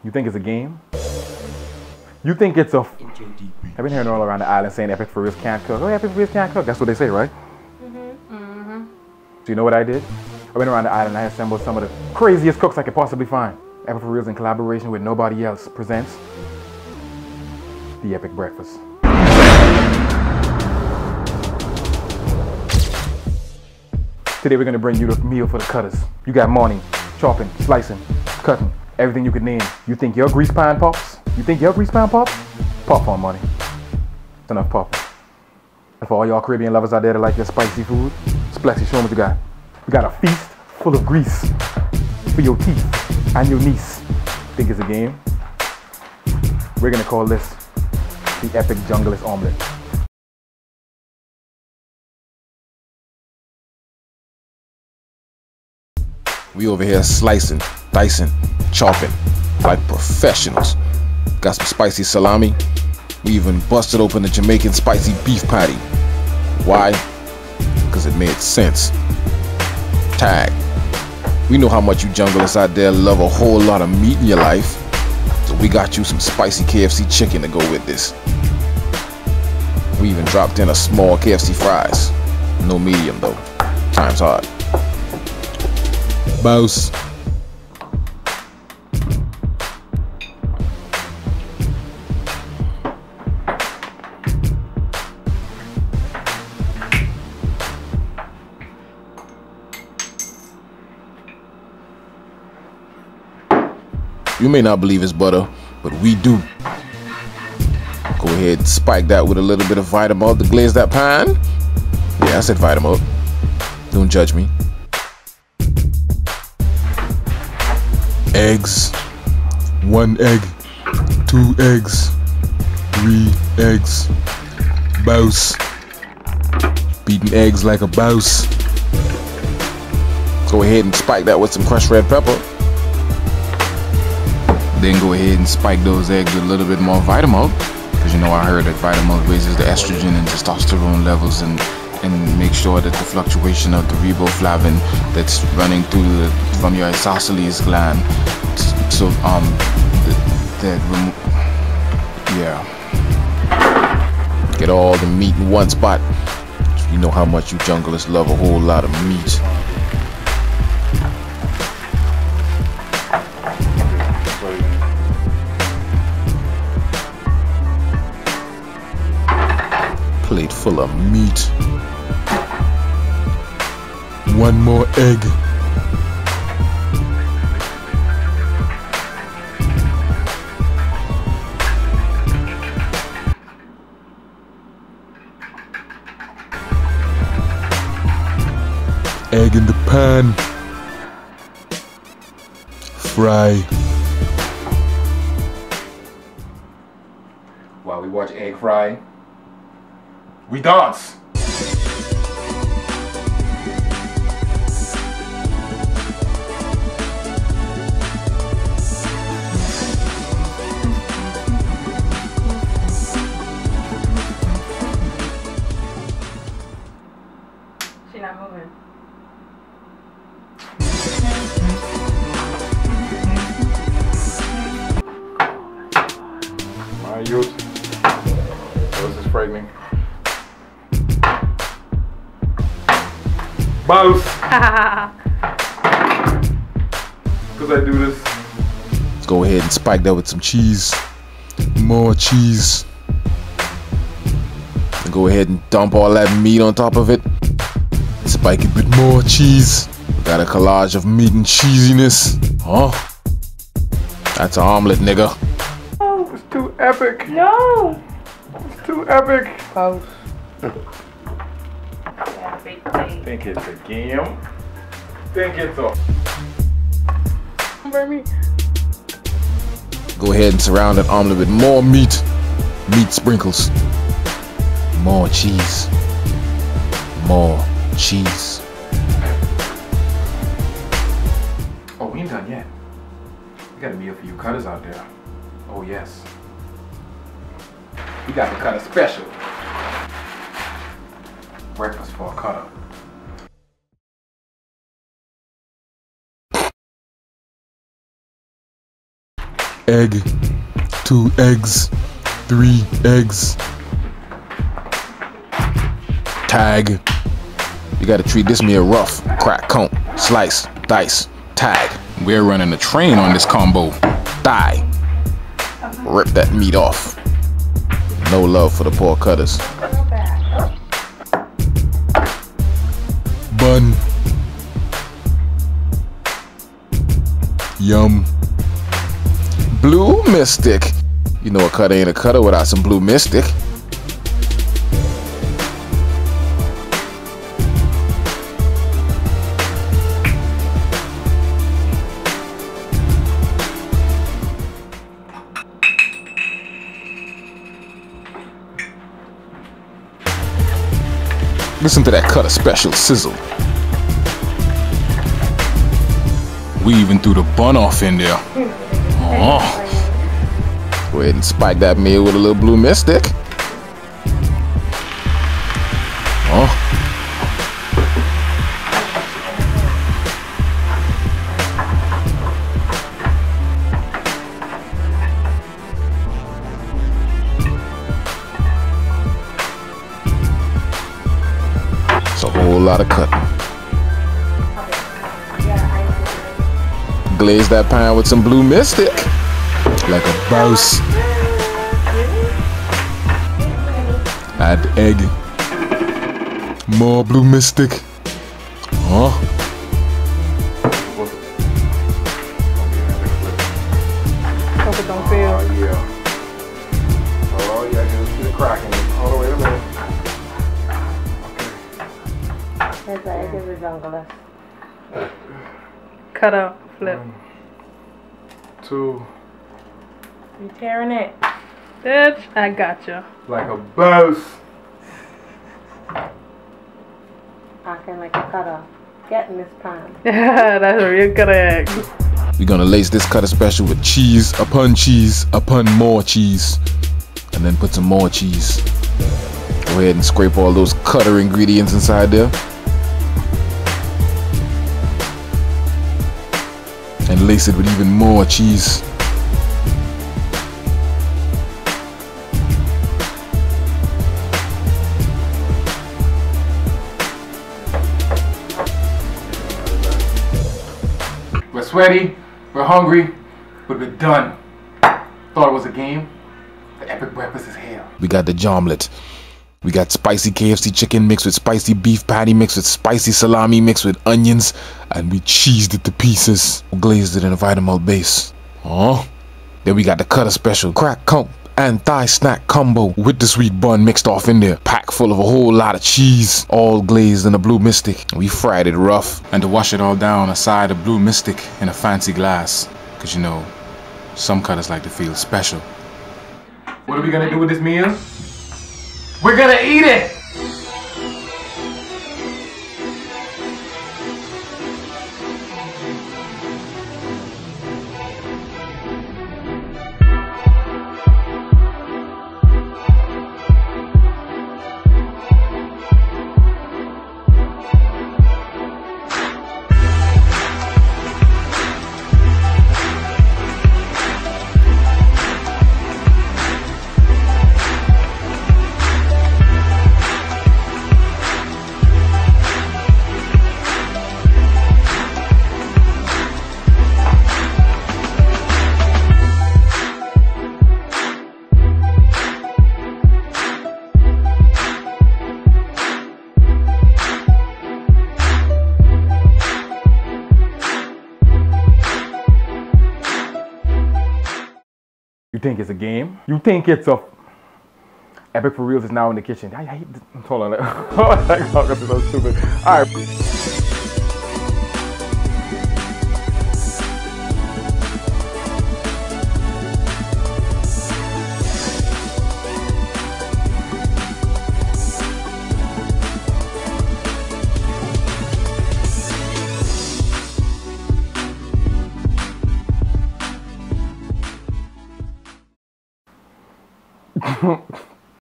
You think it's a game? You think it's a... I've been hearing all around the island saying Epic FoRealz can't cook. Oh, Epic FoRealz can't cook. That's what they say, right? So you know what I did? I went around the island and I assembled some of the craziest cooks I could possibly find. Epic FoRealz in collaboration with nobody else presents the Epic Breakfast. Today we're gonna bring you the meal for the cutters. You got morning, chopping, slicing, cutting, everything you could name. You think your grease pan pops? You think your grease pan pops? Popcorn money. It's enough popping. And for all y'all Caribbean lovers out there that like your spicy food, Splexy, show them what you got. We got a feast full of grease for your teeth and your niece. Think it's a game? We're gonna call this the Epic Junglist Omelet. We over here slicing, dicing, chopping like professionals. Got some spicy salami. We even busted open the Jamaican spicy beef patty. Why? Because it made sense. Tag. We know how much you junglers out there love a whole lot of meat in your life. So we got you some spicy KFC chicken to go with this. We even dropped in a small KFC fries. No medium though. Time's hard. Boss. You may not believe it's butter, but we do. Go ahead and spike that with a little bit of Vitamalt to glaze that pan. Yeah, I said Vitamalt. Don't judge me. Eggs. 1 egg. 2 eggs. 3 eggs. Bouse. Beating eggs like a bouse. Go ahead and spike that with some crushed red pepper. Then go ahead and spike those eggs with a little bit more Vitamalt, because you know I heard that Vitamalt raises the estrogen and testosterone levels and make sure that the fluctuation of the riboflavin that's running through from your isosceles gland, so yeah, get all the meat in one spot. You know how much you junglers love a whole lot of meat. Plate full of meat. 1 more egg. Egg in the pan. Fry. While we watch egg fry, we dance. She not moving. My youth. So this is frightening. Boss! Because I do this. Let's go ahead and spike that with some cheese. More cheese. And go ahead and dump all that meat on top of it. Spike it with more cheese. We got a collage of meat and cheesiness. Huh? That's an omelet, nigga. Oh, it's too epic. No! It's too epic. Both. Think it's a game. Think it's a... Baby. Go ahead and surround that omelet with more meat. Meat sprinkles. More cheese. More cheese. Oh, we ain't done yet. We got a meal for you cutters out there. Oh, yes. We got the cutter special. Breakfast for a cutter. egg, 2 eggs, 3 eggs. Tag. You gotta treat this meal rough. Crack, comb, slice, dice, tag. We're running a train on this combo. Thigh. Rip that meat off. No love for the poor cutters. Bun. Yum. Blue Mystic. You know a cutter ain't a cutter without some Blue Mystic. Listen to that cutter special sizzle. We even threw the bun off in there. Oh. Go ahead and spike that meal with a little Blue Mystic. Oh. It's a whole lot of cutting. Glaze that pan with some Blue Mystic, like a boss. Add egg, more Blue Mystic. Huh? Hope it don't fail. Oh yeah. Oh yeah, just keep it cracking all the way to the middle. There's the egg is a jungle. Cut out, flip. 1, 2. You tearing it? Bitch, I gotcha. Like a boss. Acting like a cutter. Get in this pan. That's a real good egg. We're gonna lace this cutter special with cheese upon more cheese, and then put some more cheese. Go ahead and scrape all those cutter ingredients inside there. And lace it with even more cheese. We're sweaty, we're hungry, but we're done. Thought it was a game. The epic breakfast is here. We got the omelet. We got spicy KFC chicken mixed with spicy beef patty mixed with spicy salami mixed with onions, and we cheesed it to pieces. Glazed it in a vitamin base. Oh. Then we got the cutter special, crack comb and thigh snack combo with the sweet bun mixed off in there, packed full of a whole lot of cheese, all glazed in a Blue Mystic. We fried it rough, and to wash it all down, a side of Blue Mystic in a fancy glass, cause you know, some cutters like to feel special. What are we gonna do with this meal? We're gonna eat it! You think it's a game? You think it's a... Epic FoRealz is now in the kitchen. I hate this. Hold on. Oh my God, this is so stupid. All right.